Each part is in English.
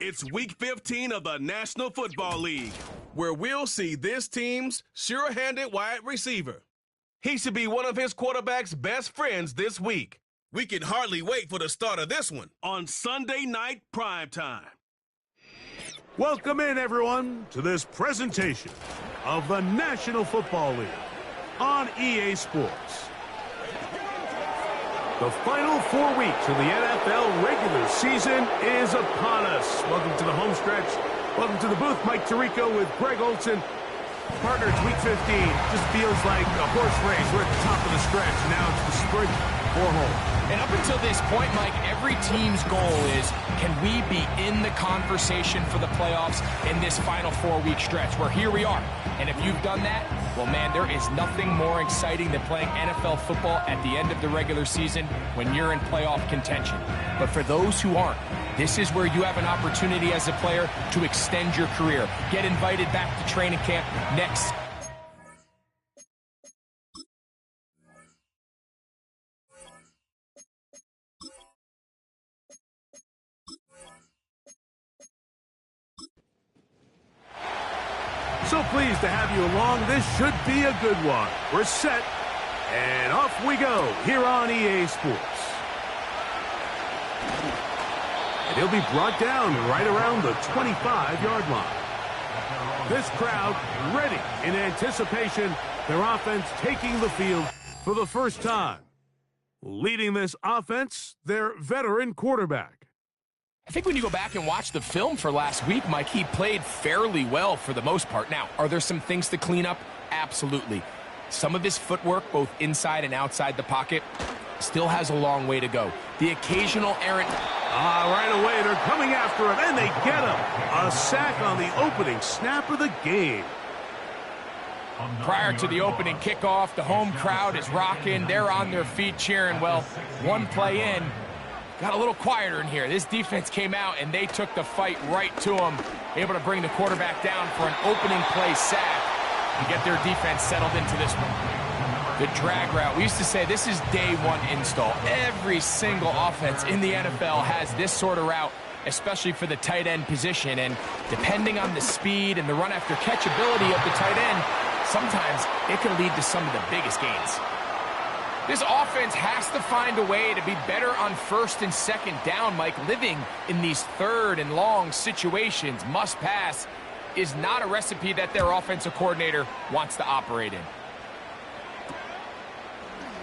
It's Week 15 of the National Football League, where we'll see this team's sure-handed wide receiver. He should be one of his quarterback's best friends this week. We can hardly wait for the start of this one on Sunday night primetime. Welcome in, everyone, to this presentation of the National Football League on EA Sports. The final 4 weeks of the NFL regular season is upon us. Welcome to the home stretch. Welcome to the booth. Mike Tirico with Greg Olson. Partner, it's Week 15. Just feels like a horse race. We're at the top of the stretch. Now it's the sprint for home. And up until this point, Mike, every team's goal is, can we be in the conversation for the playoffs in this final 4-week stretch, where here we are. And if you've done that, well, man, there is nothing more exciting than playing NFL football at the end of the regular season when you're in playoff contention. But for those who aren't, this is where you have an opportunity as a player to extend your career. Get invited back to training camp next. So pleased to have you along. This should be a good one. We're set, and off we go here on EA Sports. And he'll be brought down right around the 25-yard line. This crowd ready in anticipation, their offense taking the field for the first time. Leading this offense, their veteran quarterback. I think when you go back and watch the film for last week, Mike, he played fairly well for the most part. Now, are there some things to clean up? Absolutely. Some of his footwork, both inside and outside the pocket, still has a long way to go. The occasional errant... right away, they're coming after him, and they get him. A sack on the opening snap of the game. Prior to the opening kickoff, the home crowd is rocking. They're on their feet cheering. Well, one play in, got a little quieter in here. This defense came out, and they took the fight right to him, able to bring the quarterback down for an opening play sack and get their defense settled into this one. The drag route. We used to say this is day one install. Every single offense in the NFL has this sort of route, especially for the tight end position. And depending on the speed and the run after catch ability of the tight end, sometimes it can lead to some of the biggest gains. This offense has to find a way to be better on first and second down, Mike. Living in these third and long situations, must pass, is not a recipe that their offensive coordinator wants to operate in.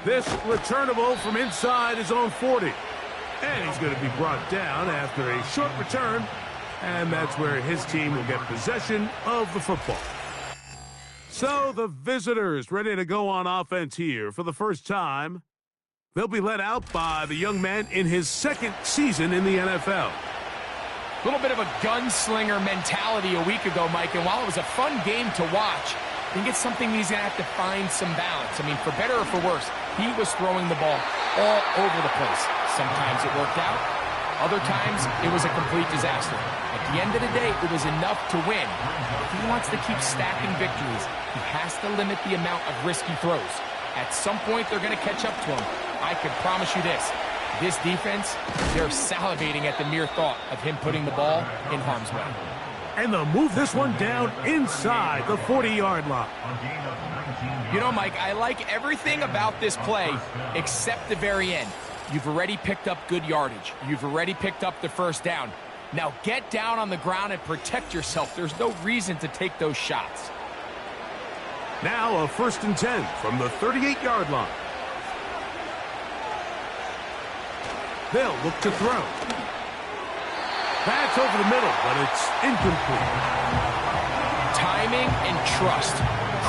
This returnable from inside his own 40. And he's going to be brought down after a short return. And that's where his team will get possession of the football. So the visitors ready to go on offense here for the first time. They'll be led out by the young man in his second season in the NFL. A little bit of a gunslinger mentality a week ago, Mike, and while it was a fun game to watch, I think it's something he's going to have to find some balance. I mean, for better or for worse, he was throwing the ball all over the place. Sometimes it worked out. Other times, it was a complete disaster. At the end of the day, it was enough to win. If he wants to keep stacking victories, he has to limit the amount of risky throws. At some point, they're going to catch up to him. I can promise you this. This defense, they're salivating at the mere thought of him putting the ball in harm's way. And they'll move this one down inside the 40-yard line. You know, Mike, I like everything about this play except the very end. You've already picked up good yardage. You've already picked up the first down. Now get down on the ground and protect yourself. There's no reason to take those shots. Now a 1st and 10 from the 38-yard line. They'll look to throw. That's over the middle, but it's incomplete. Timing and trust.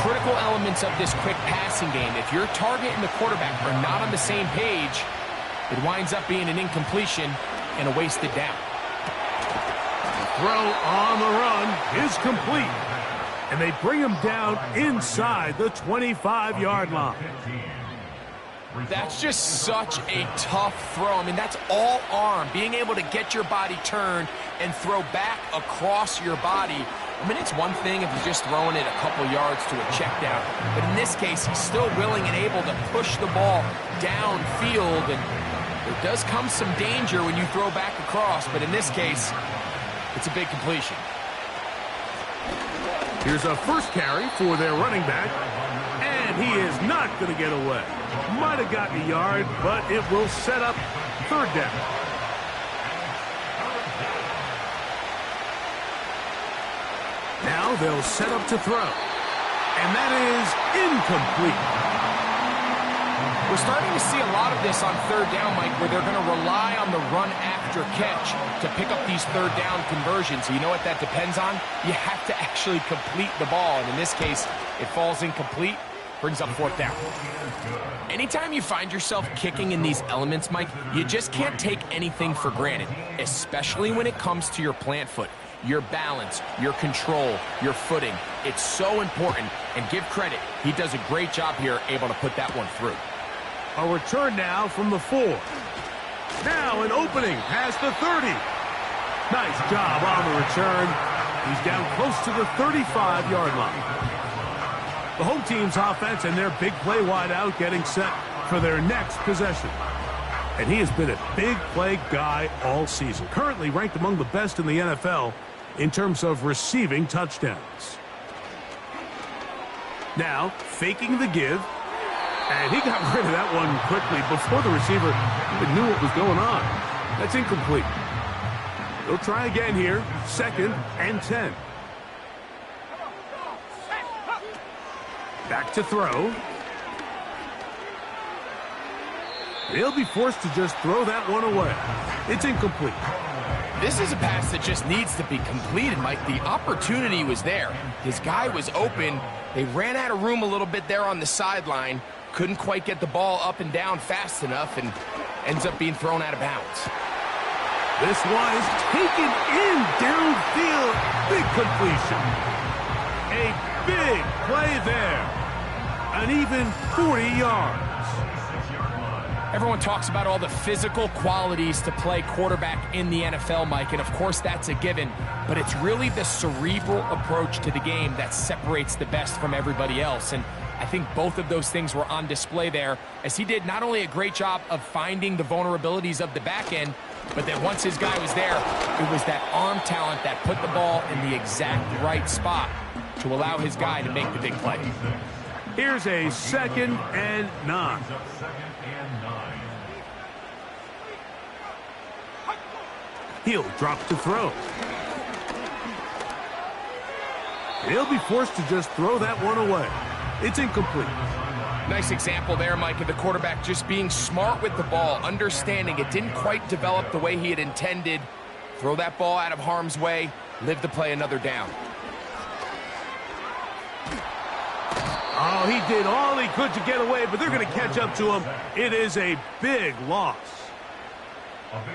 Critical elements of this quick passing game. If your target and the quarterback are not on the same page, it winds up being an incompletion and a wasted down. The throw on the run is complete. And they bring him down inside the 25-yard line. That's just such a tough throw. I mean, that's all arm. Being able to get your body turned and throw back across your body. I mean, it's one thing if you're just throwing it a couple yards to a check down. But in this case, he's still willing and able to push the ball downfield. And there does come some danger when you throw back across. But in this case, It's a big completion. Here's a first carry for their running back, and he is not going to get away. Might have gotten a yard, but it will set up third down. Now they'll set up to throw, and that is incomplete. We're starting to see a lot of this on third down, Mike, where they're going to rely on the run after catch to pick up these third down conversions. So you know what that depends on? You have to actually complete the ball, and in this case, it falls incomplete, brings up fourth down. Anytime you find yourself kicking in these elements, Mike, you just can't take anything for granted, especially when it comes to your plant foot. Your balance, your control, your footing. It's so important, and give credit. He does a great job here, able to put that one through. A return now from the 4. Now an opening past the 30. Nice job on the return. He's down close to the 35-yard line. The home team's offense and their big play wideout getting set for their next possession. And he has been a big play guy all season. Currently ranked among the best in the NFL in terms of receiving touchdowns. Now faking the give. And he got rid of that one quickly before the receiver even knew what was going on. That's incomplete. They'll try again here. 2nd and 10. Back to throw. They'll be forced to just throw that one away. It's incomplete. This is a pass that just needs to be completed, Mike. The opportunity was there. His guy was open. They ran out of room a little bit there on the sideline. Couldn't quite get the ball up and down fast enough and ends up being thrown out of bounds. This one is taken in downfield. Big completion. A big play there. An even 40 yards. Everyone talks about all the physical qualities to play quarterback in the NFL, Mike, and of course that's a given, but it's really the cerebral approach to the game that separates the best from everybody else, and I think both of those things were on display there, as he did not only a great job of finding the vulnerabilities of the back end, but then once his guy was there, it was that arm talent that put the ball in the exact right spot to allow his guy to make the big play. Here's a 2nd and 9. He'll drop to throw. He'll be forced to just throw that one away. It's incomplete. Nice example there, Mike, of the quarterback just being smart with the ball, understanding it didn't quite develop the way he had intended. Throw that ball out of harm's way, live to play another down. Oh, he did all he could to get away, but they're going to catch up to him. It is a big loss.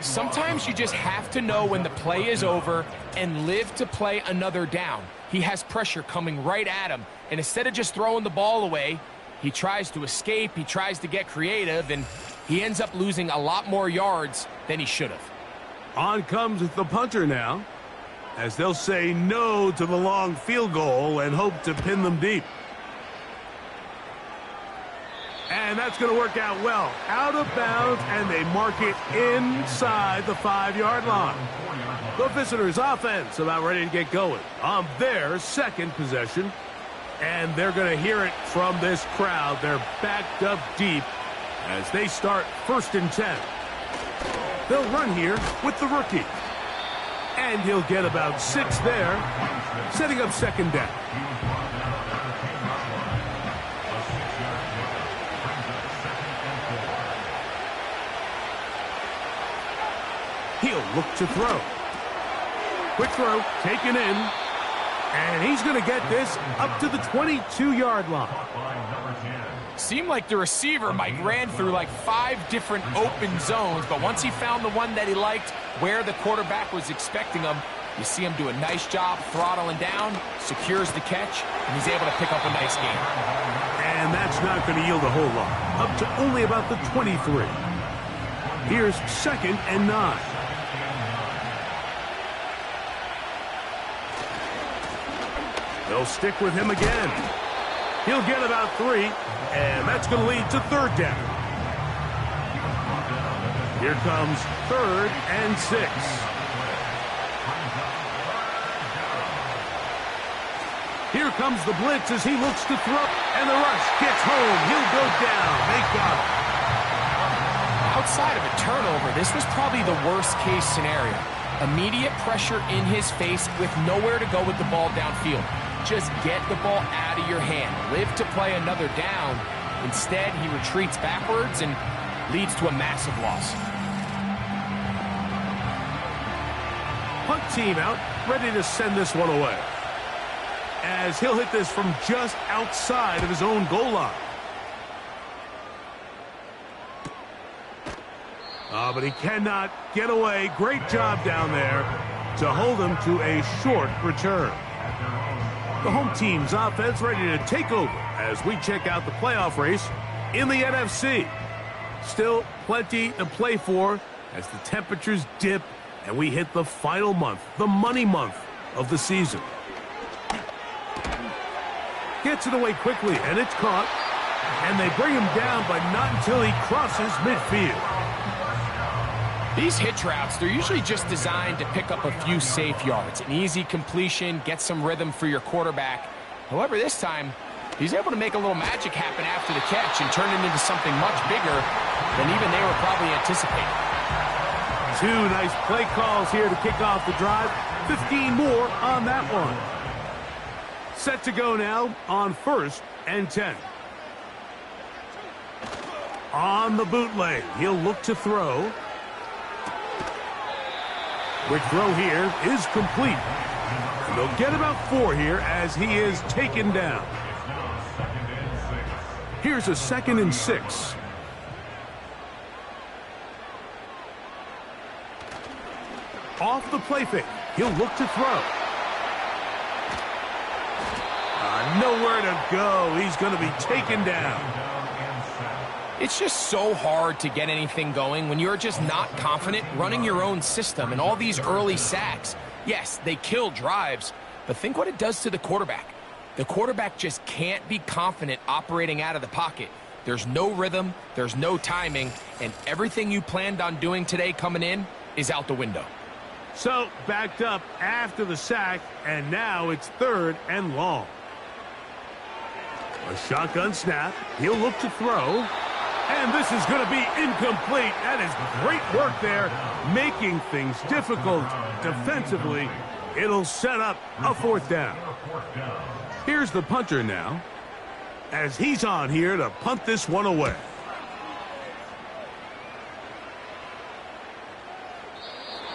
Sometimes you just have to know when the play is over and live to play another down. He has pressure coming right at him, and instead of just throwing the ball away, he tries to escape, he tries to get creative, and he ends up losing a lot more yards than he should have. On comes the punter now, as they'll say no to the long field goal and hope to pin them deep. And that's going to work out well. Out of bounds, and they mark it inside the 5-yard line. The visitors' offense about ready to get going on their second possession. And they're going to hear it from this crowd. They're backed up deep as they start 1st and 10. They'll run here with the rookie. And he'll get about 6 there, setting up 2nd down. He'll look to throw. Quick throw, taken in. And he's going to get this up to the 22-yard line. Seemed like the receiver, Mike, ran through like 5 different open zones, but once he found the one that he liked, where the quarterback was expecting him, you see him do a nice job throttling down, secures the catch, and he's able to pick up a nice gain. And that's not going to yield a whole lot. Up to only about the 23. Here's 2nd and 9. They'll stick with him again. He'll get about 3, and that's going to lead to 3rd down. Here comes 3rd and 6. comes the blitz as he looks to throw. And the rush gets home. He'll go down. They got him. Outside of a turnover, this was probably the worst-case scenario. Immediate pressure in his face with nowhere to go with the ball downfield. Just get the ball out of your hand. Live to play another down. Instead, he retreats backwards and leads to a massive loss. Punt team out, ready to send this one away. As he'll hit this from just outside of his own goal line. But he cannot get away. Great job down there to hold him to a short return. The home team's offense ready to take over as we check out the playoff race in the NFC. Still plenty to play for as the temperatures dip and we hit the final month, the money month of the season. Gets it away quickly, and it's caught. And they bring him down, but not until he crosses midfield. These hitch routes, they're usually just designed to pick up a few safe yards. An easy completion, get some rhythm for your quarterback. However, this time, he's able to make a little magic happen after the catch and turn it into something much bigger than even they were probably anticipating. 2 nice play calls here to kick off the drive. 15 more on that one. Set to go now on 1st and 10. On the bootleg, he'll look to throw. Quick throw here is complete. And they'll get about 4 here as he is taken down. Here's a 2nd and 6. Off the play fake, he'll look to throw. Nowhere to go. He's going to be taken down. It's just so hard to get anything going when you're just not confident running your own system. And all these early sacks, yes, they kill drives, but think what it does to the quarterback. The quarterback just can't be confident operating out of the pocket. There's no rhythm, there's no timing, and everything you planned on doing today coming in is out the window. So, backed up after the sack, and now it's 3rd and long. A shotgun snap. He'll look to throw. And this is going to be incomplete. That is great work there, making things difficult defensively. It'll set up a 4th down. Here's the punter now, as he's on here to punt this one away.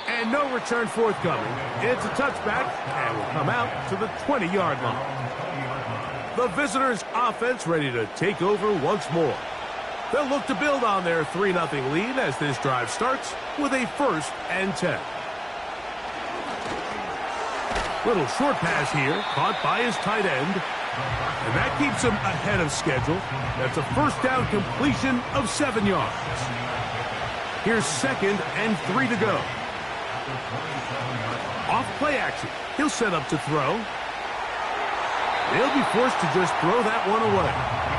And no return forthcoming. It's a touchback, and will come out to the 20-yard line. The visitors' offense ready to take over once more. They'll look to build on their 3-0 lead as this drive starts with a 1st and 10. Little short pass here, caught by his tight end. And that keeps him ahead of schedule. That's a 1st down completion of 7 yards. Here's 2nd and 3 to go. Off play action. He'll set up to throw. They'll be forced to just throw that one away.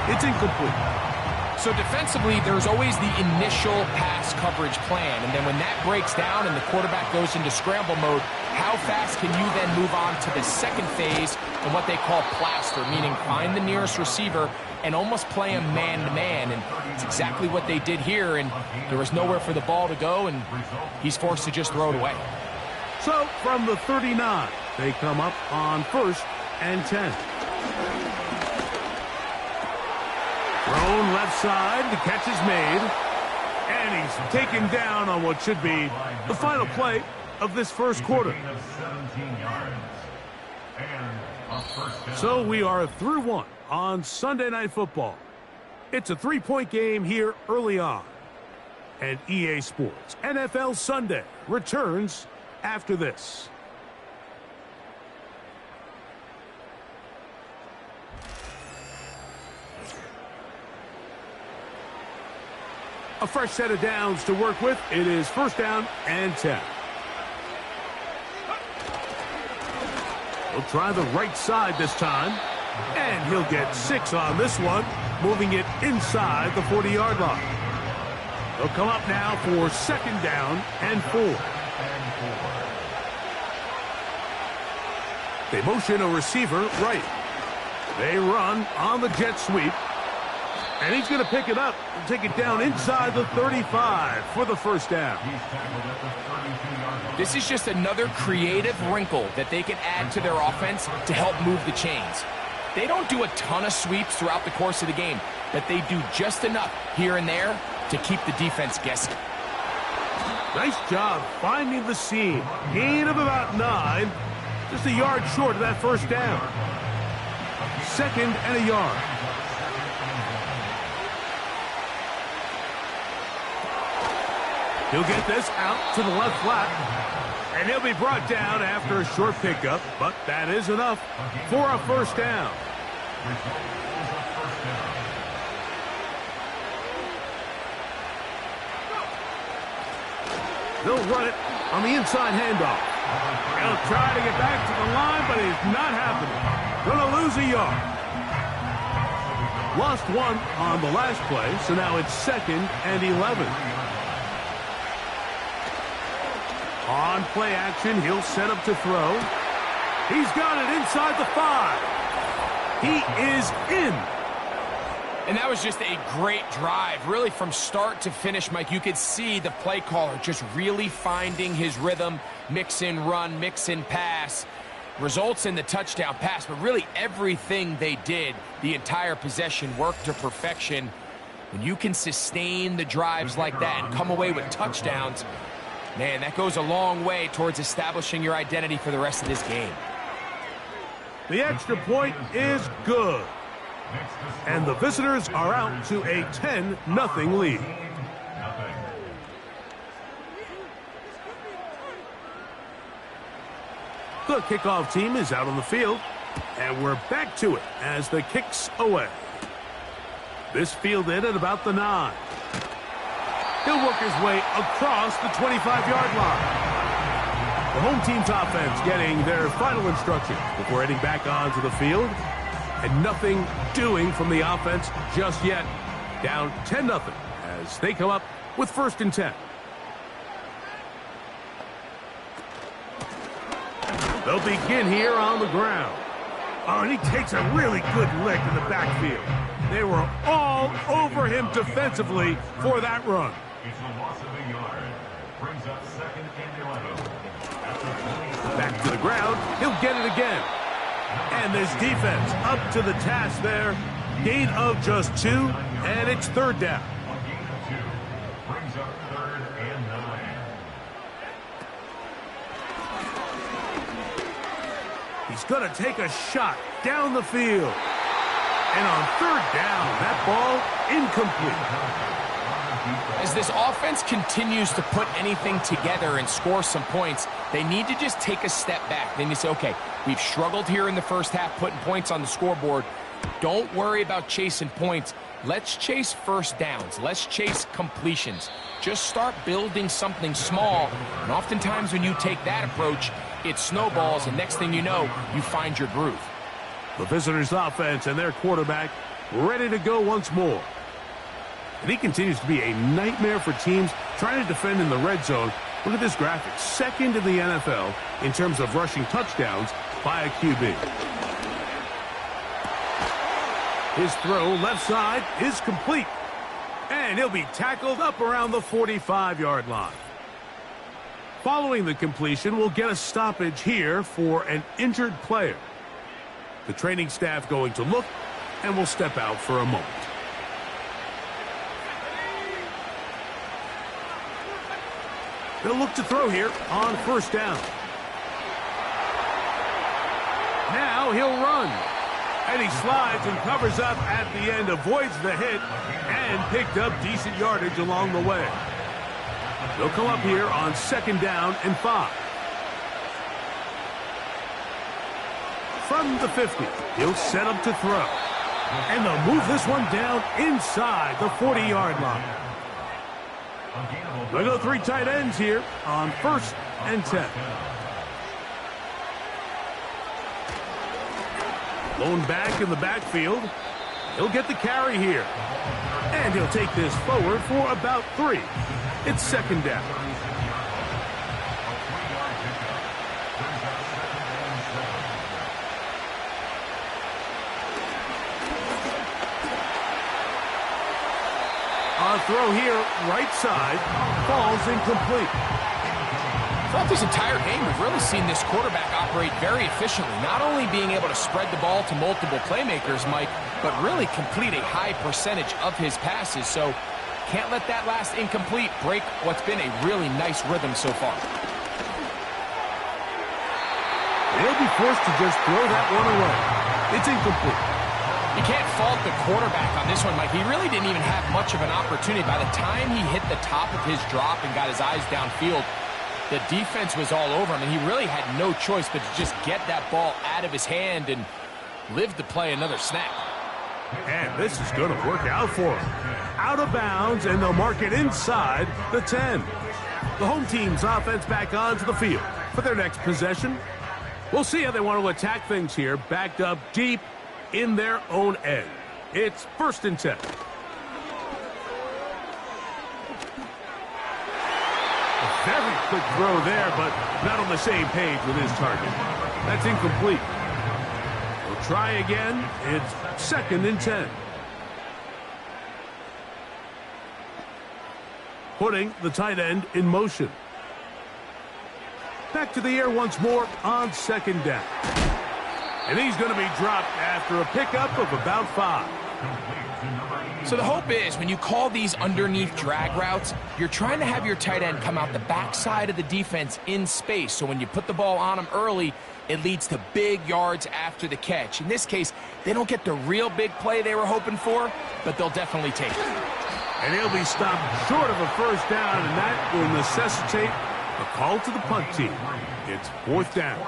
It's incomplete. So defensively, there's always the initial pass coverage plan, and then when that breaks down and the quarterback goes into scramble mode, how fast can you then move on to the 2nd phase and what they call plaster, meaning find the nearest receiver and almost play him man-to-man, and it's exactly what they did here, and there was nowhere for the ball to go, and he's forced to just throw it away. So from the 39, they come up on 1st and 10. Thrown left side, the catch is made, and he's taken down on what should be the final play of this 1st quarter. So we are through 1 on Sunday Night Football. It's a 3-point game here early on. And EA Sports NFL Sunday returns after this. A fresh set of downs to work with. It is 1st down and 10. He'll try the right side this time. And he'll get 6 on this one, moving it inside the 40-yard line. They'll come up now for 2nd down and 4. They motion a receiver right. They run on the jet sweep. And he's going to pick it up and take it down inside the 35 for the first down. This is just another creative wrinkle that they can add to their offense to help move the chains. They don't do a ton of sweeps throughout the course of the game, but they do just enough here and there to keep the defense guessing. Nice job finding the seam. Gain of about 9. Just a yard short of that first down. 2nd and a yard. He'll get this out to the left flat. And he'll be brought down after a short pickup, but that is enough for a first down. They'll run it on the inside handoff. He'll try to get back to the line, but it's not happening. Going to lose a yard. Lost 1 on the last play, so now it's 2nd and 11. On play action, he'll set up to throw. He's got it inside the 5. He is in. And that was just a great drive, really from start to finish, Mike. You could see the play caller just really finding his rhythm, mix in run, mix in pass. Results in the touchdown pass, but really everything they did, the entire possession, worked to perfection. When you can sustain the drives like that and come away with touchdowns, man, that goes a long way towards establishing your identity for the rest of this game. The extra point is good. And the visitors are out to a 10-0 lead. The kickoff team is out on the field, and we're back to it as the kick's away. This fielded at about the 9. He'll work his way across the 25-yard line. The home team's offense getting their final instructions before heading back onto the field. And nothing doing from the offense just yet. Down 10-0 as they come up with 1st and 10. They'll begin here on the ground. Oh, and he takes a really good lick in the backfield. They were all over him defensively for that run. It's a loss of a yard. Brings up 2nd and 11. Back to the ground. He'll get it again. And this defense up to the task there. Gain of just 2, and it's 3rd down. A gain of 2. Brings up 3rd and 9. He's going to take a shot down the field. And on 3rd down, that ball incomplete. As this offense continues to put anything together and score some points, they need to just take a step back. Then you say, okay, we've struggled here in the first half putting points on the scoreboard. Don't worry about chasing points. Let's chase first downs. Let's chase completions. Just start building something small. And oftentimes when you take that approach, it snowballs, and next thing you know, you find your groove. The visitors' offense and their quarterback ready to go once more. And he continues to be a nightmare for teams trying to defend in the red zone. Look at this graphic. 2nd in the NFL in terms of rushing touchdowns by a QB. His throw left side is complete. And he'll be tackled up around the 45-yard line. Following the completion, we'll get a stoppage here for an injured player. The training staff going to look, and will step out for a moment. They'll look to throw here on 1st down. Now he'll run. And he slides and covers up at the end, avoids the hit, and picked up decent yardage along the way. They'll come up here on 2nd down and 5. From the 50, he'll set up to throw. And they'll move this one down inside the 40-yard line. They'll go 3 tight ends here on 1st and 10. Lone back in the backfield. He'll get the carry here. And he'll take this forward for about 3. It's 2nd down. A throw here, right side, falls incomplete. Throughout this entire game, we've really seen this quarterback operate very efficiently, not only being able to spread the ball to multiple playmakers, Mike, but really complete a high percentage of his passes. So can't let that last incomplete break what's been a really nice rhythm so far. They'll be forced to just throw that one away. It's incomplete. You can't fault the quarterback on this one, Mike. He really didn't even have much of an opportunity. By the time he hit the top of his drop and got his eyes downfield, the defense was all over him, and he really had no choice but to just get that ball out of his hand and live to play another snap. And this is going to work out for him. Out of bounds, and they'll mark it inside the 10. The home team's offense back onto the field for their next possession. We'll see how they want to attack things here, backed up deep in their own end. It's 1st and 10. A very quick throw there, but not on the same page with his target. That's incomplete. We'll try again. It's 2nd and 10. Putting the tight end in motion. Back to the air once more on 2nd down. And he's going to be dropped after a pickup of about 5. So the hope is when you call these underneath drag routes, you're trying to have your tight end come out the backside of the defense in space. So when you put the ball on him early, it leads to big yards after the catch. In this case, they don't get the real big play they were hoping for, but they'll definitely take it. And he'll be stopped short of a 1st down, and that will necessitate a call to the punt team. It's 4th down.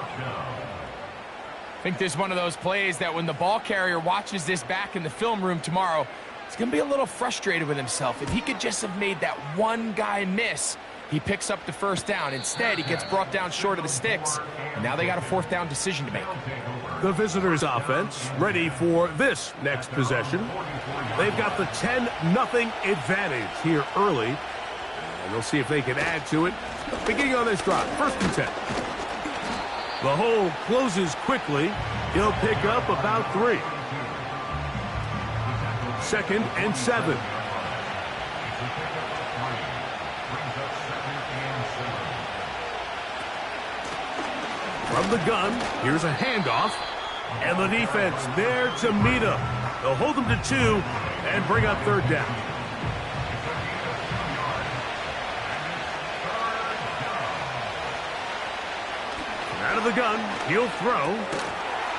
I think this is one of those plays that when the ball carrier watches this back in the film room tomorrow, he's going to be a little frustrated with himself. If he could just have made that one guy miss, he picks up the 1st down. Instead, he gets brought down short of the sticks, and now they got a 4th down decision to make. The visitors' offense ready for this next possession. They've got the 10-0 advantage here early, and they'll see if they can add to it. Beginning on this drive, 1st and 10. The hole closes quickly. He'll pick up about 3. 2nd and 7. From the gun, here's a handoff. And the defense there to meet him. They'll hold him to 2 and bring up 3rd down. Out of the gun, he'll throw.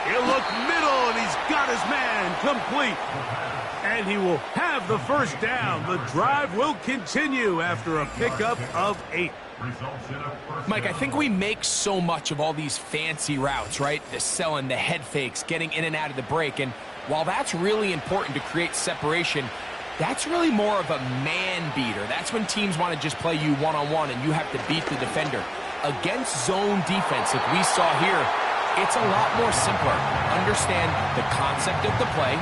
He'll look middle, and he's got his man complete. And he will have the 1st down. The drive will continue after a pickup of 8. Mike, I think we make so much of all these fancy routes, right? The selling, the head fakes, getting in and out of the break. And while that's really important to create separation, that's really more of a man beater. That's when teams want to just play you one-on-one and you have to beat the defender. Against zone defense, like we saw here, it's a lot more simpler. Understand the concept of the play,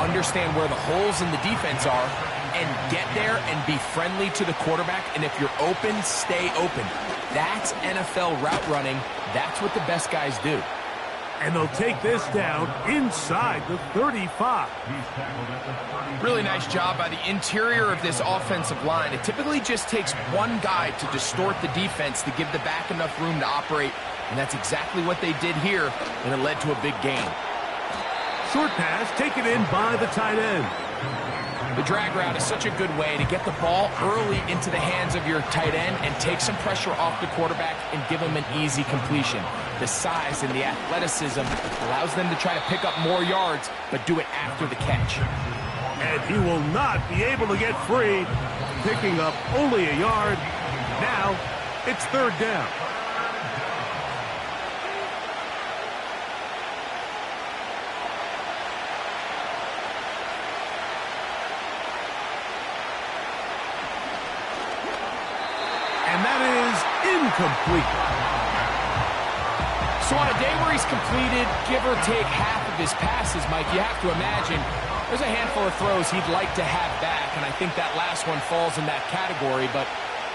understand where the holes in the defense are, and get there and be friendly to the quarterback. And if you're open, stay open. That's NFL route running. That's what the best guys do. And they'll take this down inside the 35. Really nice job by the interior of this offensive line. It typically just takes one guy to distort the defense to give the back enough room to operate, and that's exactly what they did here, and it led to a big gain. Short pass taken in by the tight end. The drag route is such a good way to get the ball early into the hands of your tight end and take some pressure off the quarterback and give him an easy completion. The size and the athleticism allows them to try to pick up more yards, but do it after the catch. And he will not be able to get free, picking up only a yard. Now it's 3rd down. Incomplete. So on a day where he's completed, give or take half of his passes, Mike, you have to imagine there's a handful of throws he'd like to have back, and I think that last one falls in that category. But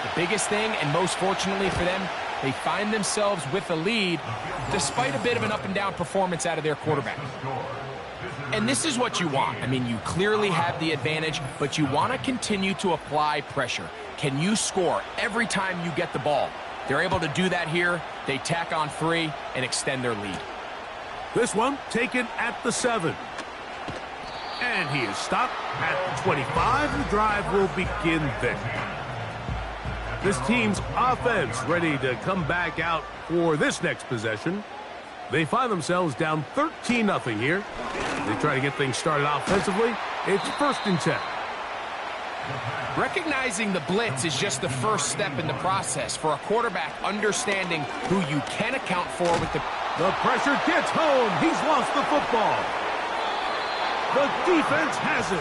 the biggest thing, and most fortunately for them, they find themselves with a lead despite a bit of an up-and-down performance out of their quarterback. And this is what you want. I mean, you clearly have the advantage, but you want to continue to apply pressure. Can you score every time you get the ball? They're able to do that here. They tack on 3 and extend their lead. This one taken at the 7. And he is stopped at the 25. The drive will begin there. This team's offense ready to come back out for this next possession. They find themselves down 13-0 here. They try to get things started offensively. It's 1st and 10. Recognizing the blitz is just the first step in the process for a quarterback understanding who you can account for with the... The pressure gets home. He's lost the football. The defense has it.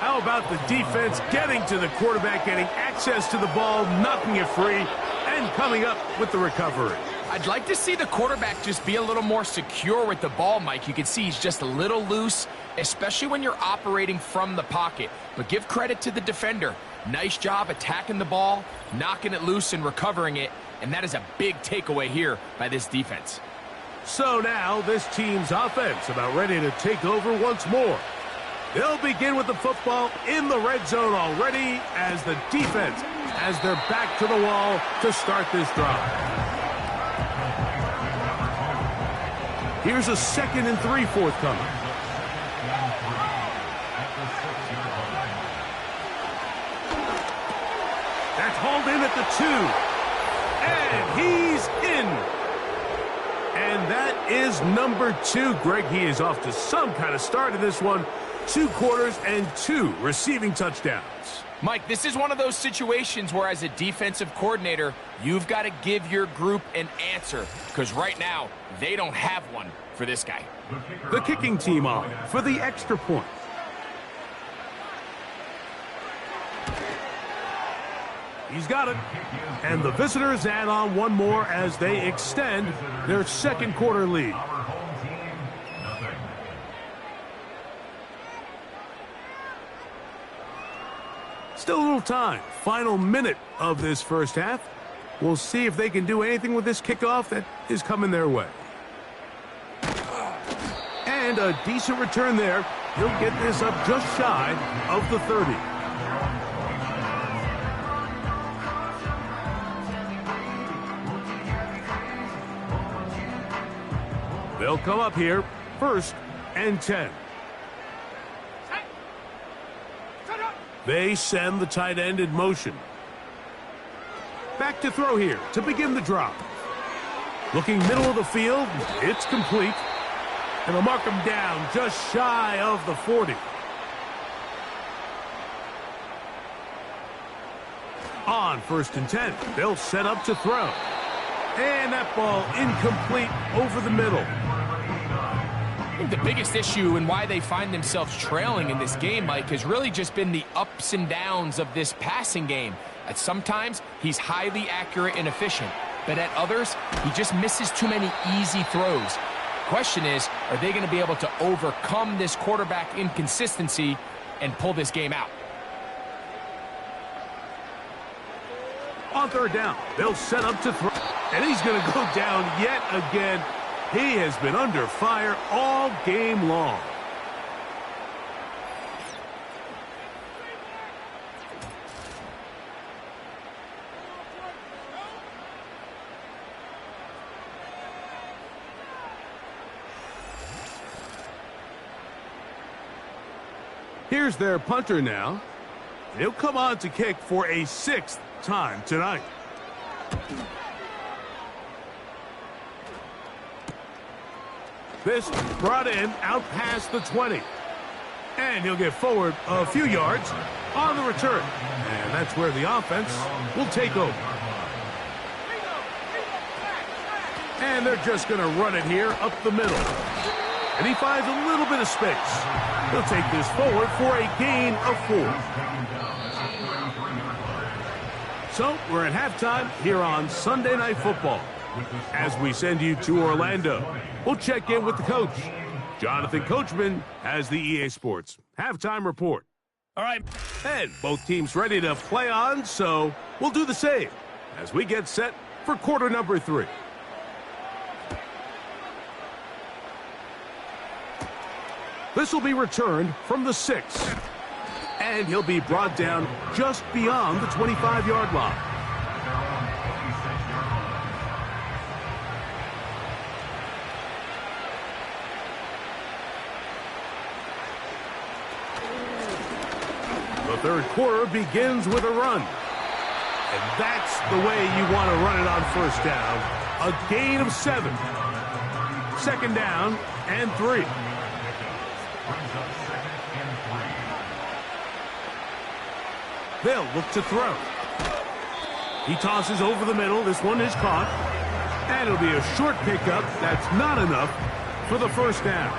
How about the defense getting to the quarterback, getting access to the ball, knocking it free, and coming up with the recovery? I'd like to see the quarterback just be a little more secure with the ball, Mike. You can see he's just a little loose, especially when you're operating from the pocket. But give credit to the defender. Nice job attacking the ball, knocking it loose and recovering it, and that is a big takeaway here by this defense. So now this team's offense about ready to take over once more. They'll begin with the football in the red zone already as the defense has their back to the wall to start this drive. Here's a 2nd and 3 forthcoming. That's hauled in at the 2. And he's in. And that is number 2. Greg, he is off to some kind of start in this one. 2 quarters and 2 receiving touchdowns. Mike, this is one of those situations where as a defensive coordinator, you've got to give your group an answer. Because right now, they don't have one for this guy. The kicking team on for the extra point. He's got it. And the visitors add on one more as they extend their 2nd quarter lead. Still a little time. Final minute of this first half. We'll see if they can do anything with this kickoff that is coming their way. And a decent return there. He'll get this up just shy of the 30. They'll come up here, 1st and 10. They send the tight end in motion. Back to throw here to begin the drop. Looking middle of the field, it's complete. And they'll mark him down just shy of the 40. On 1st and 10, they'll set up to throw. And that ball incomplete over the middle. I think the biggest issue and why they find themselves trailing in this game, Mike, has really just been the ups and downs of this passing game. At sometimes, he's highly accurate and efficient, but at others, he just misses too many easy throws. The question is, are they going to be able to overcome this quarterback inconsistency and pull this game out? On 3rd down, they'll set up to throw. And he's going to go down yet again. He has been under fire all game long. Here's their punter now. He'll come on to kick for a 6th time tonight. This brought in out past the 20. And he'll get forward a few yards on the return. And that's where the offense will take over. And they're just going to run it here up the middle. And he finds a little bit of space. He'll take this forward for a gain of 4. So we're at halftime here on Sunday Night Football. As we send you to Orlando, we'll check in with the coach. Jonathan Coachman has the EA Sports halftime report. All right, and both teams ready to play on, so we'll do the same as we get set for quarter number 3. This will be returned from the 6. And he'll be brought down just beyond the 25-yard line. The third quarter begins with a run. And that's the way you want to run it on first down. A gain of 7. Second down and 3. They'll look to throw. He tosses over the middle. This one is caught. And it'll be a short pickup. That's not enough for the first down.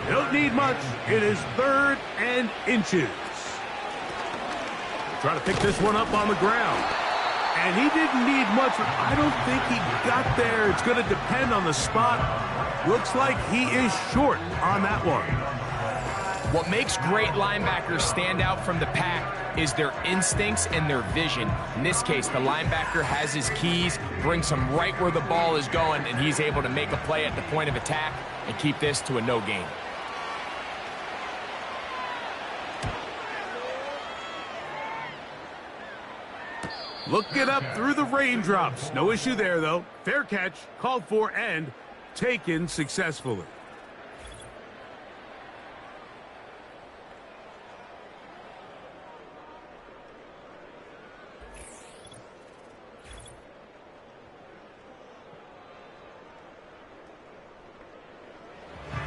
They don't need much. It is 3rd and inches. Try to pick this one up on the ground. And he didn't need much. I don't think he got there. It's going to depend on the spot. Looks like he is short on that one. What makes great linebackers stand out from the pack is their instincts and their vision. In this case, the linebacker has his keys, brings him right where the ball is going, and he's able to make a play at the point of attack and keep this to a no gain. Looking up through the raindrops. No issue there, though. Fair catch, called for, and taken successfully.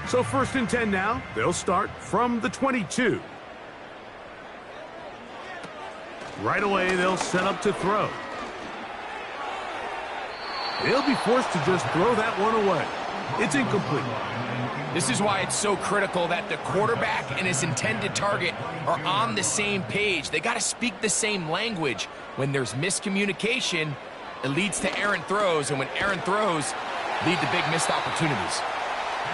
So 1st and 10 now. They'll start from the 22. Right away, they'll set up to throw. They'll be forced to just throw that one away. It's incomplete. This is why it's so critical that the quarterback and his intended target are on the same page. They got to speak the same language. When there's miscommunication, it leads to errant throws, and when errant throws lead to big missed opportunities.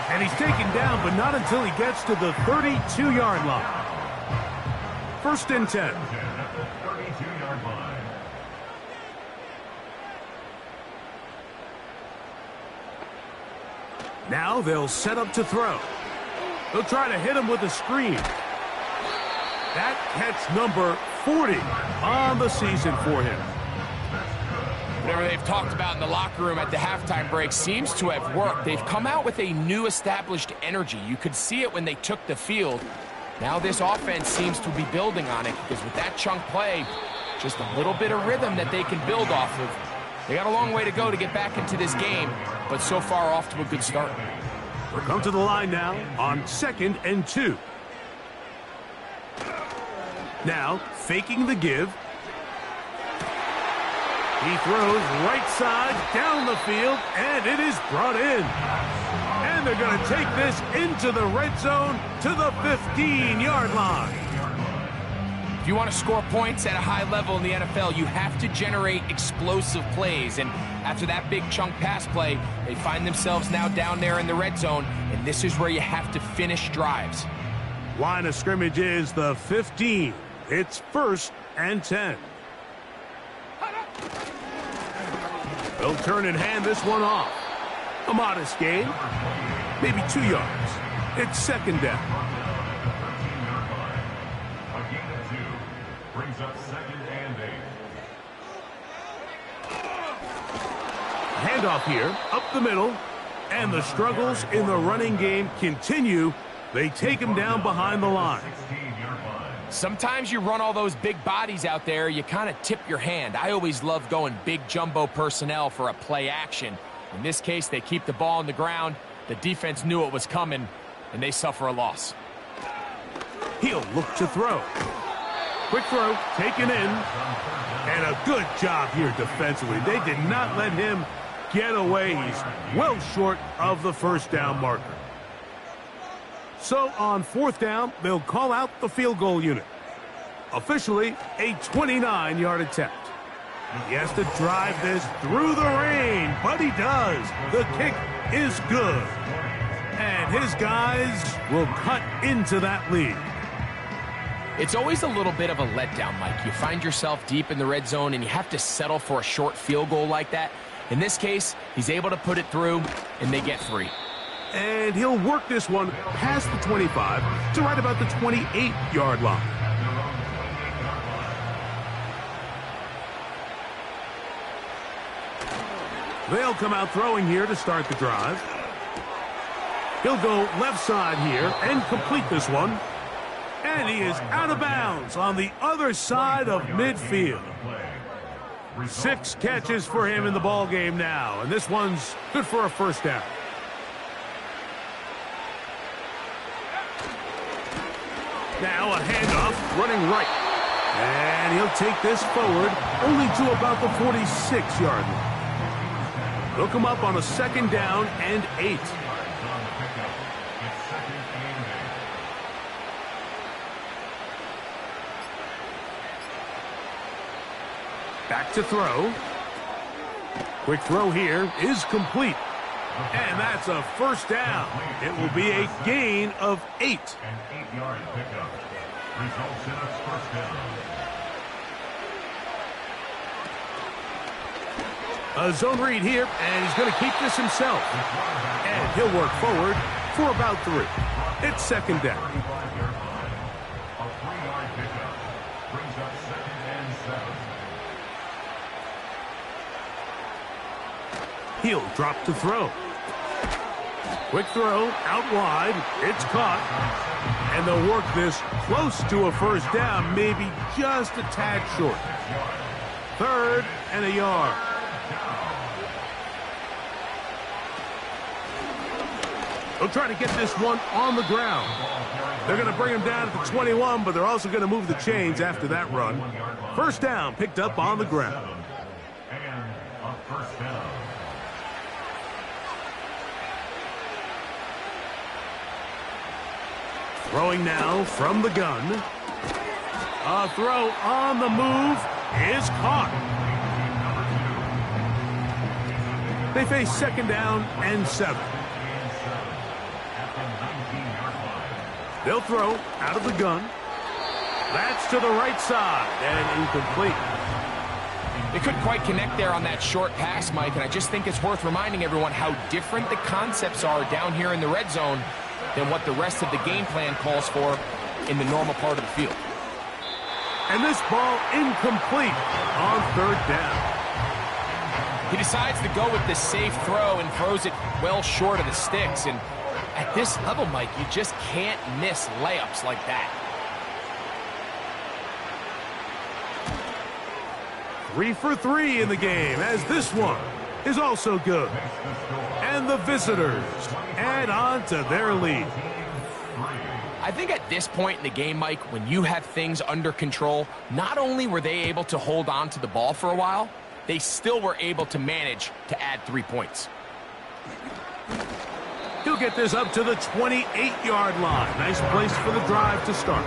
And he's taken down, but not until he gets to the 32-yard line. 1st and 10. Now they'll set up to throw. They'll try to hit him with a screen. That catch number 40 on the season for him. Whatever they've talked about in the locker room at the halftime break seems to have worked. They've come out with a new established energy. You could see it when they took the field. Now this offense seems to be building on it because with that chunk play, just a little bit of rhythm that they can build off of. They got a long way to go to get back into this game, but so far off to a good start. We'll come to the line now on 2nd and 2. Now, faking the give. He throws right side down the field, and it is brought in. And they're going to take this into the red zone to the 15-yard line. If you want to score points at a high level in the NFL, you have to generate explosive plays. And after that big chunk pass play, they find themselves now down there in the red zone, and this is where you have to finish drives. Line of scrimmage is the 15. It's 1st and 10. They'll turn and hand this one off. A modest gain, maybe 2 yards. It's 2nd down. Brings up 2nd and 8. Handoff here, up the middle, and the struggles in the running game continue. They take him down behind the line. Sometimes you run all those big bodies out there, you kind of tip your hand. I always love going big jumbo personnel for a play action. In this case, they keep the ball on the ground. The defense knew it was coming, and they suffer a loss. He'll look to throw. Quick throw, taken in, and a good job here defensively. They did not let him get away. He's well short of the first down marker. So on 4th down, they'll call out the field goal unit. Officially, a 29-yard attempt. He has to drive this through the rain, but he does. The kick is good. And his guys will cut into that lead. It's always a little bit of a letdown, Mike. You find yourself deep in the red zone, and you have to settle for a short field goal like that. In this case, he's able to put it through, and they get 3. And he'll work this one past the 25 to right about the 28-yard line. They'll come out throwing here to start the drive. He'll go left side here and complete this one. And he is out of bounds on the other side of midfield. 6 catches for him in the ball game now, and this one's good for a first down. Now a handoff running right. And he'll take this forward only to about the 46-yard line. They'll come up on a 2nd down and 8. Back to throw. Quick throw here is complete. And that's a first down. It will be a gain of 8. An 8-yard pickup results in a first down. A zone read here, and he's going to keep this himself. And he'll work forward for about 3. It's 2nd down. A 3-yard pickup brings up 2nd and 7. He'll drop to throw. Quick throw out wide. It's caught. And they'll work this close to a first down, maybe just a tad short. 3rd and a yard. They'll try to get this one on the ground. They're going to bring him down at the 21, but they're also going to move the chains after that run. First down picked up on the ground. And a first down. Throwing now from the gun. A throw on the move is caught. They face 2nd down and 7. They'll throw out of the gun. That's to the right side and incomplete. They couldn't quite connect there on that short pass, Mike, and I just think it's worth reminding everyone how different the concepts are down here in the red zone than what the rest of the game plan calls for in the normal part of the field. And this ball incomplete on 3rd down. He decides to go with the safe throw and throws it well short of the sticks. And at this level, Mike, you just can't miss layups like that. 3 for 3 in the game, as this one is also good. And the visitors add on to their lead. I think at this point in the game, Mike, when you have things under control, not only were they able to hold on to the ball for a while, they still were able to manage to add 3 points. He'll get this up to the 28-yard line. Nice place for the drive to start.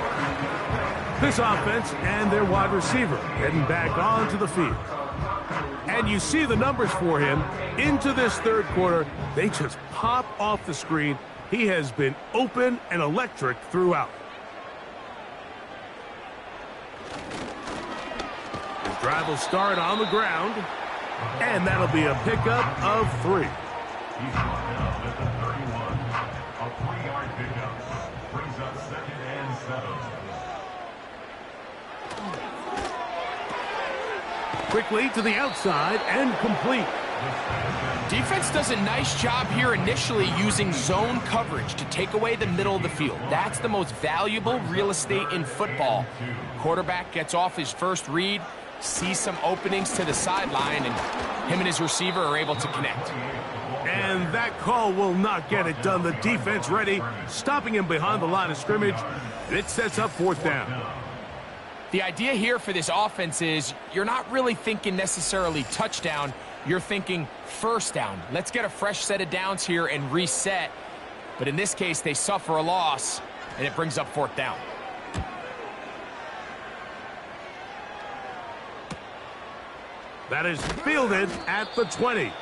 This offense and their wide receiver heading back onto the field. And you see the numbers for him into this 3rd quarter. They just pop off the screen. He has been open and electric throughout. His drive will start on the ground. And that'll be a pickup of 3. He's brought down at the 31. A 3-yard pickup brings up 2nd and 7. Quickly to the outside and complete. Defense does a nice job here initially using zone coverage to take away the middle of the field. That's the most valuable real estate in football. Quarterback gets off his first read, sees some openings to the sideline, and him and his receiver are able to connect. And that call will not get it done. The defense ready, stopping him behind the line of scrimmage. And it sets up 4th down. The idea here for this offense is you're not really thinking necessarily touchdown. You're thinking first down. Let's get a fresh set of downs here and reset. But in this case, they suffer a loss, and it brings up 4th down. That is fielded at the 20.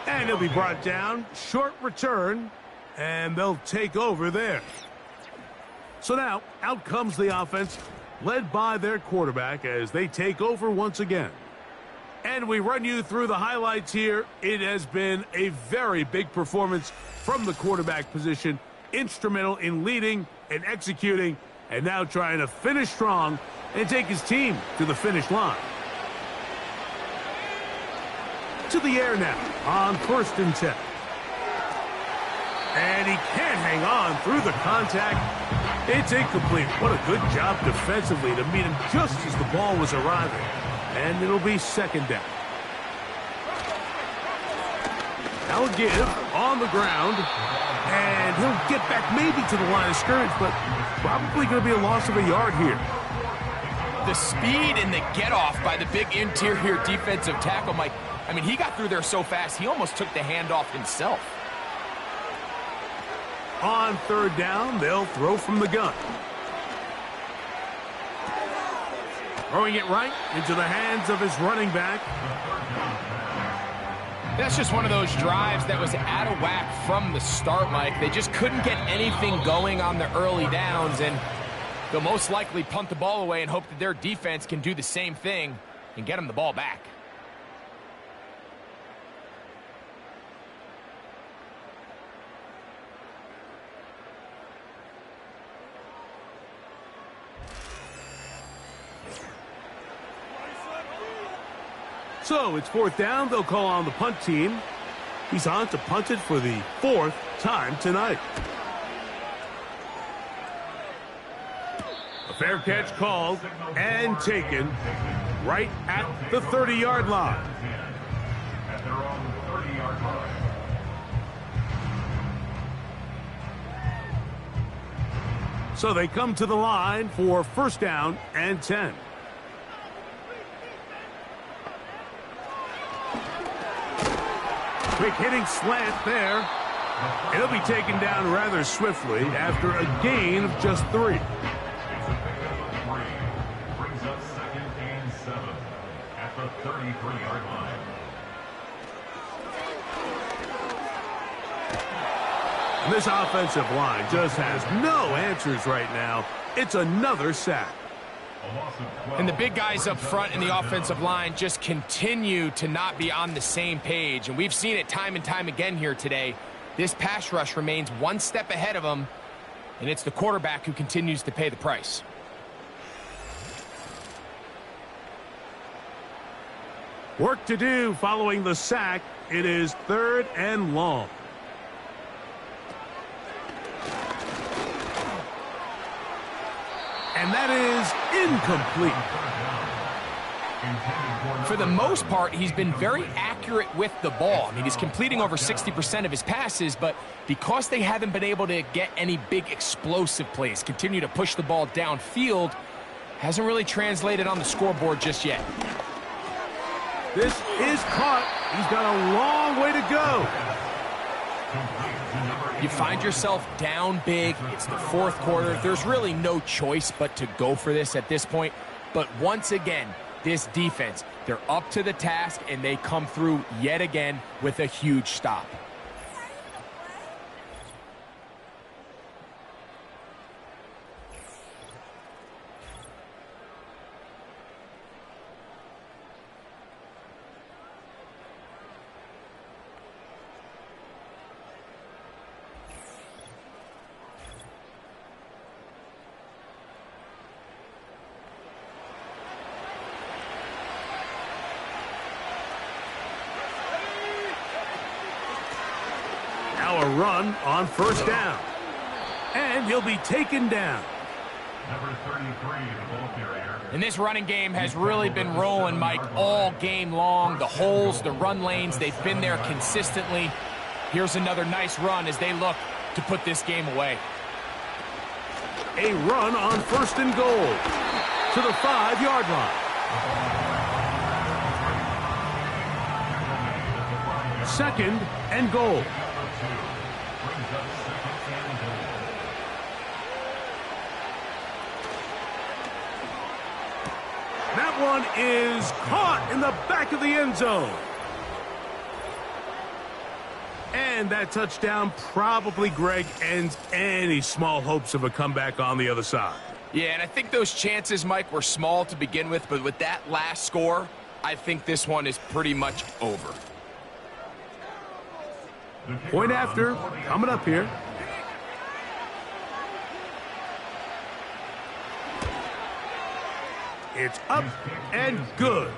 And he'll be brought down. Short return. And they'll take over there. So now, out comes the offense, led by their quarterback as they take over once again. And we run you through the highlights here. It has been a very big performance from the quarterback position. Instrumental in leading and executing, and now trying to finish strong and take his team to the finish line. To the air now on 1st and 10. And he can't hang on through the contact. It's incomplete. What a good job defensively to meet him just as the ball was arriving. And it'll be 2nd down. Now a give on the ground. And he'll get back maybe to the line of scrimmage, but probably going to be a loss of a yard here. The speed and the get-off by the big interior defensive tackle, Mike. I mean, he got through there so fast, he almost took the handoff himself. On 3rd down, they'll throw from the gun. Throwing it right into the hands of his running back. That's just one of those drives that was out of whack from the start, Mike. They just couldn't get anything going on the early downs, and they'll most likely punt the ball away and hope that their defense can do the same thing and get them the ball back. So it's 4th down. They'll call on the punt team. He's on to punt it for the 4th time tonight. A fair catch called and taken right at the 30-yard line. At their own 30-yard line. So they come to the line for 1st down and 10. Quick hitting slant there. And he'll be taken down rather swiftly after a gain of just 3. It's a pickup of 3. Brings up 2nd and 7 at the 33-yard line. And this offensive line just has no answers right now. It's another sack. And the big guys up front in the offensive line just continue to not be on the same page. And we've seen it time and time again here today. This pass rush remains one step ahead of them, and it's the quarterback who continues to pay the price. Work to do following the sack. It is 3rd and long. And that is incomplete. For the most part, he's been very accurate with the ball. I mean, he's completing over 60% of his passes, but because they haven't been able to get any big explosive plays, continue to push the ball downfield, hasn't really translated on the scoreboard just yet. This is caught. He's got a long way to go. You find yourself down big. It's the 4th quarter. There's really no choice but to go for this at this point. But once again, this defense, they're up to the task, and they come through yet again with a huge stop. Now a run on 1st down. And he'll be taken down. Number 33, the ball carrier. And this running game has really been rolling, Mike, all game long. The holes, the run lanes, they've been there consistently. Here's another nice run as they look to put this game away. A run on 1st and goal to the 5-yard line. 2nd and goal. That one is caught in the back of the end zone. And that touchdown probably, Greg, ends any small hopes of a comeback on the other side. Yeah, and I think those chances, Mike, were small to begin with, but with that last score, I think this one is pretty much over. Point after, coming up here. It's up and good.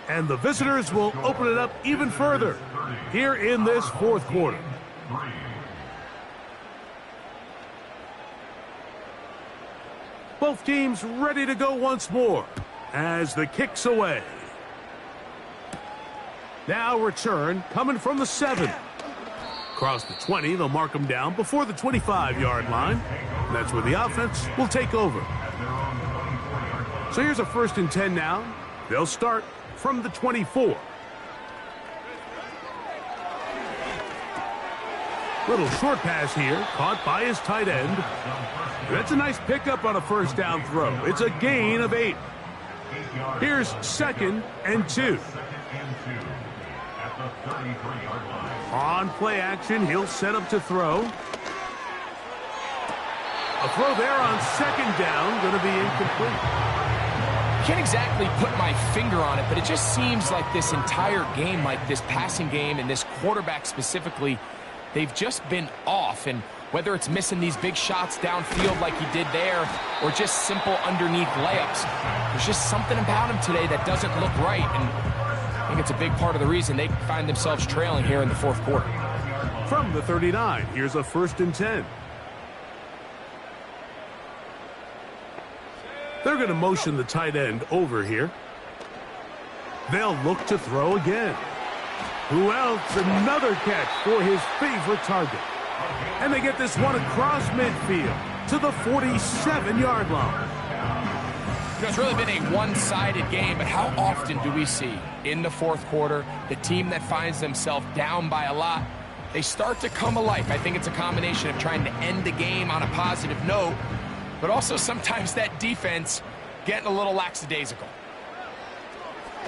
And the visitors will open it up even further here in this fourth quarter. Both teams ready to go once more as the kick's away. Now return coming from the 7. Across the 20, they'll mark them down before the 25-yard line. And that's where the offense will take over. So here's a 1st and 10 now. They'll start from the 24. Little short pass here, caught by his tight end. That's a nice pickup on a 1st down throw. It's a gain of 8. Here's 2nd and 2. On play action, he'll set up to throw. A throw there on 2nd down, going to be incomplete. Can't exactly put my finger on it, but it just seems like this entire game, like this passing game and this quarterback specifically, they've just been off. And whether it's missing these big shots downfield like he did there or just simple underneath layups, there's just something about him today that doesn't look right. And I think it's a big part of the reason they find themselves trailing here in the fourth quarter. From the 39, here's a 1st and 10. They're going to motion the tight end over here. They'll look to throw again. Who else? Another catch for his favorite target. And they get this one across midfield to the 47-yard line. You know, it's really been a one-sided game, but how often do we see in the fourth quarter the team that finds themselves down by a lot, they start to come alive? I think it's a combination of trying to end the game on a positive note, but also sometimes that defense getting a little lackadaisical.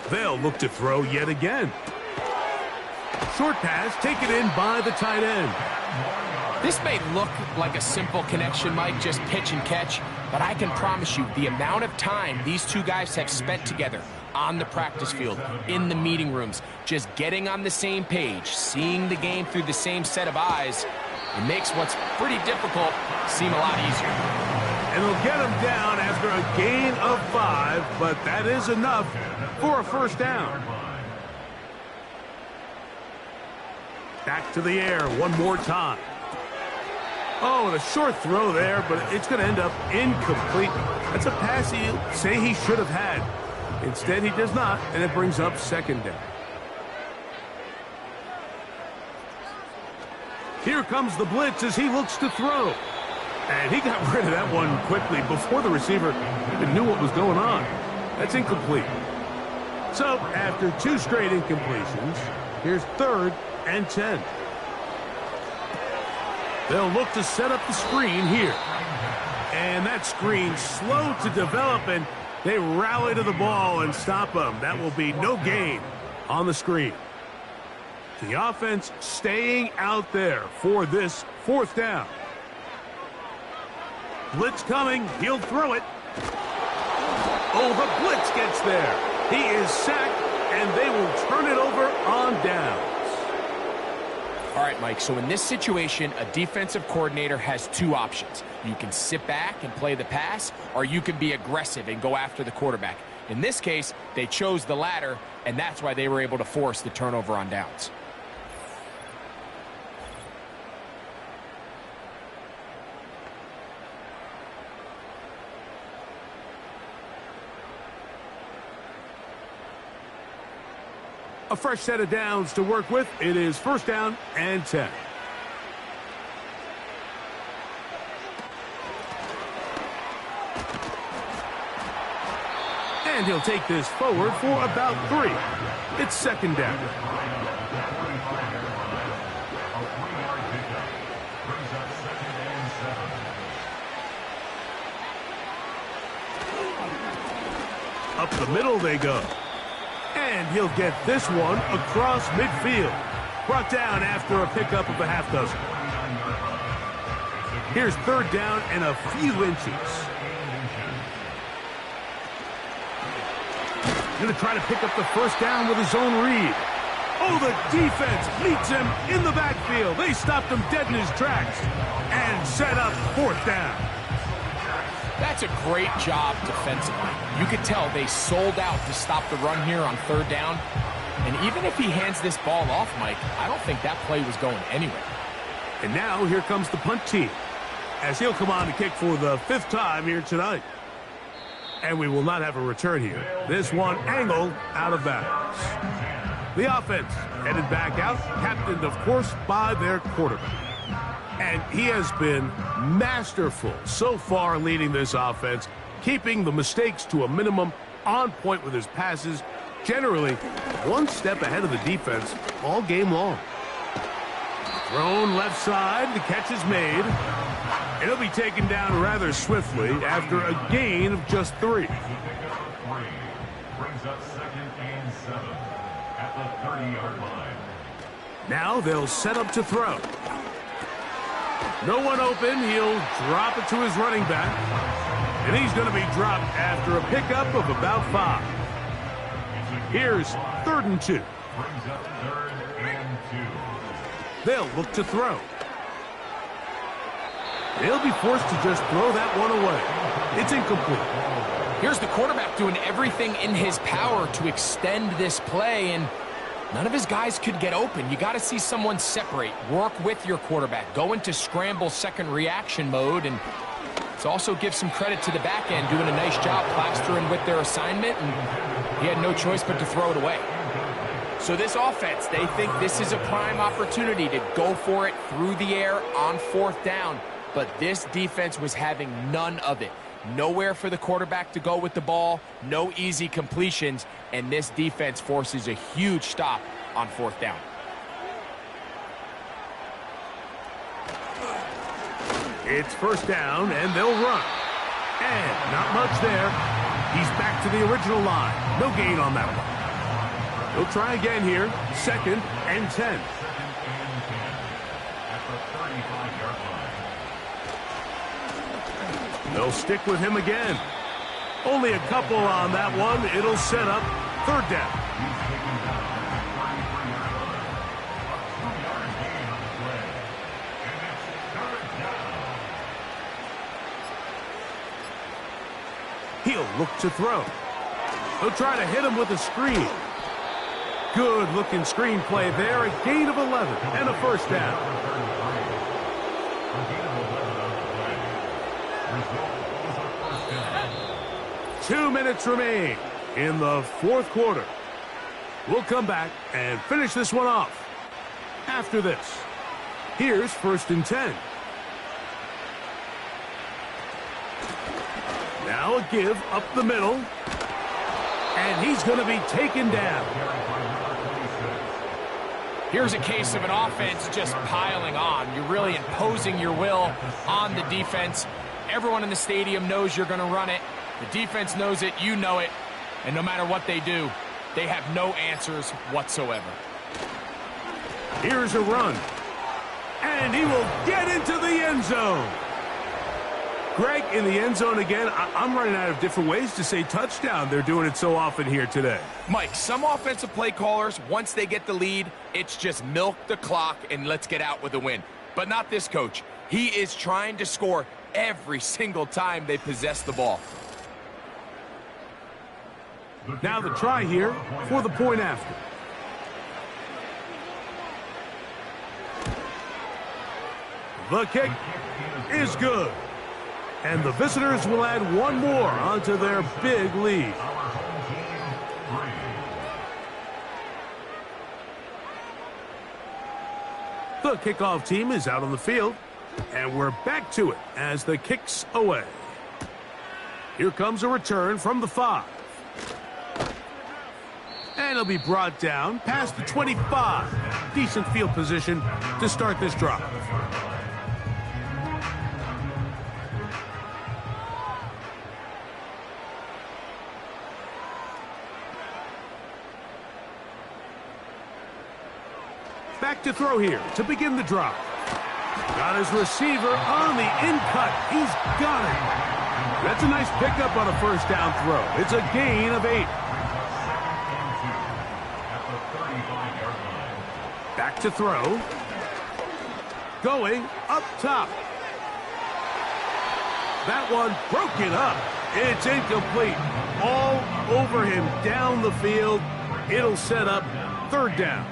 They'll look to throw yet again. Short pass taken in by the tight end. This may look like a simple connection, Mike, just pitch and catch, but I can promise you the amount of time these two guys have spent together on the practice field, in the meeting rooms, just getting on the same page, seeing the game through the same set of eyes, it makes what's pretty difficult seem a lot easier. And they'll get him down after a gain of 5, but that is enough for a 1st down. Back to the air one more time. Oh, and a short throw there, but it's going to end up incomplete. That's a pass he'll say he should have had. Instead, he does not, and it brings up 2nd down. Here comes the blitz as he looks to throw. And he got rid of that one quickly before the receiver even knew what was going on. That's incomplete. So, after 2 straight incompletions, here's 3rd and 10. They'll look to set up the screen here. And that screen slow to develop, and they rally to the ball and stop them. That will be no gain on the screen. The offense staying out there for this 4th down. Blitz coming. He'll throw it. Oh, the blitz gets there. He is sacked, and they will turn it over on downs. All right, Mike, so in this situation, a defensive coordinator has 2 options. You can sit back and play the pass, or you can be aggressive and go after the quarterback. In this case, they chose the latter, and that's why they were able to force the turnover on downs. A fresh set of downs to work with. It is 1st down and 10. And he'll take this forward for about 3. It's 2nd down. Up the middle they go. And he'll get this one across midfield. Brought down after a pickup of a half dozen. Here's 3rd down and a few inches. Going to try to pick up the first down with his own read. Oh, the defense meets him in the backfield. They stopped him dead in his tracks and set up fourth down. That's a great job defensively. You could tell they sold out to stop the run here on third down. And even if he hands this ball off, Mike, I don't think that play was going anywhere. And now here comes the punt team, as he'll come on to kick for the 5th time here tonight. And we will not have a return here. This one angled out of bounds. The offense headed back out, captained, of course, by their quarterback. And he has been masterful so far leading this offense, keeping the mistakes to a minimum, on point with his passes, generally one step ahead of the defense all game long. Thrown left side, the catch is made. And he'll be taken down rather swiftly after a gain of just 3. Brings up 2nd and 7 at the 30-yard line. Now they'll set up to throw. No one open. He'll drop it to his running back. And he's going to be dropped after a pickup of about 5. Here's 3rd and 2. Brings up 3rd and 2. They'll look to throw. They'll be forced to just throw that one away. It's incomplete. Here's the quarterback doing everything in his power to extend this play, and none of his guys could get open. You got to see someone separate, work with your quarterback, go into scramble second reaction mode, and let's also give some credit to the back end doing a nice job plastering with their assignment, and he had no choice but to throw it away. So this offense, they think this is a prime opportunity to go for it through the air on 4th down, but this defense was having none of it. Nowhere for the quarterback to go with the ball, no easy completions, and this defense forces a huge stop on 4th down. It's 1st down, and they'll run. And not much there. He's back to the original line. No gain on that one. He'll try again here. 2nd and 10. They'll stick with him again. Only a couple on that one. It'll set up 3rd down. He'll look to throw. He'll try to hit him with a screen. Good-looking screen play there. A gain of 11 and a 1st down. 2 minutes remain in the 4th quarter. We'll come back and finish this one off after this. Here's 1st and 10. Now a give up the middle. And he's going to be taken down. Here's a case of an offense just piling on. You're really imposing your will on the defense. Everyone in the stadium knows you're going to run it. The defense knows it, you know it, and no matter what they do, they have no answers whatsoever. Here's a run, and he will get into the end zone. Greg, in the end zone again. I'm running out of different ways to say touchdown. They're doing it so often here today. Mike, some offensive play callers, once they get the lead, it's just milk the clock and let's get out with a win. But not this coach. He is trying to score every single time they possess the ball. Now the try here for the point after. The kick is good. And the visitors will add one more onto their big lead. The kickoff team is out on the field. And we're back to it as the kick's away. Here comes a return from the 5. And it'll be brought down past the 25. Decent field position to start this drive. Back to throw here to begin the drive. Got his receiver on the in-cut. He's got it. That's a nice pickup on a 1st down throw. It's a gain of 8. Back to throw. Going up top. That one broken up. It's incomplete. All over him down the field. It'll set up third down.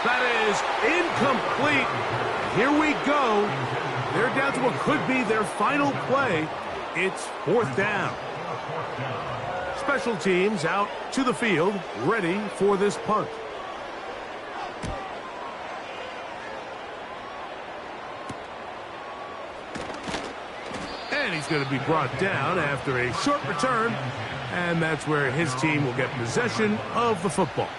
That is incomplete. Here we go. They're down to what could be their final play. It's fourth down. Special teams out to the field, ready for this punt. And he's going to be brought down after a short return. And that's where his team will get possession of the football.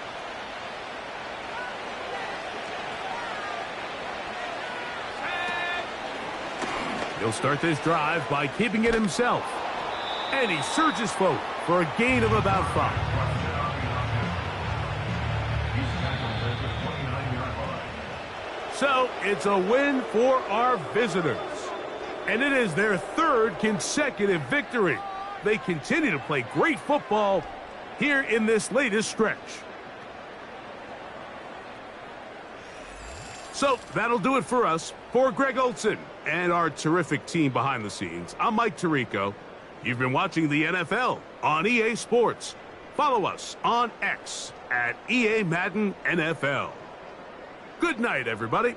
He'll start this drive by keeping it himself. And he surges forward for a gain of about 5. So it's a win for our visitors. And it is their third consecutive victory. They continue to play great football here in this latest stretch. So that'll do it for us. For Greg Olson and our terrific team behind the scenes, I'm Mike Tirico. You've been watching the NFL on EA Sports. Follow us on X at EA Madden NFL. Good night, everybody.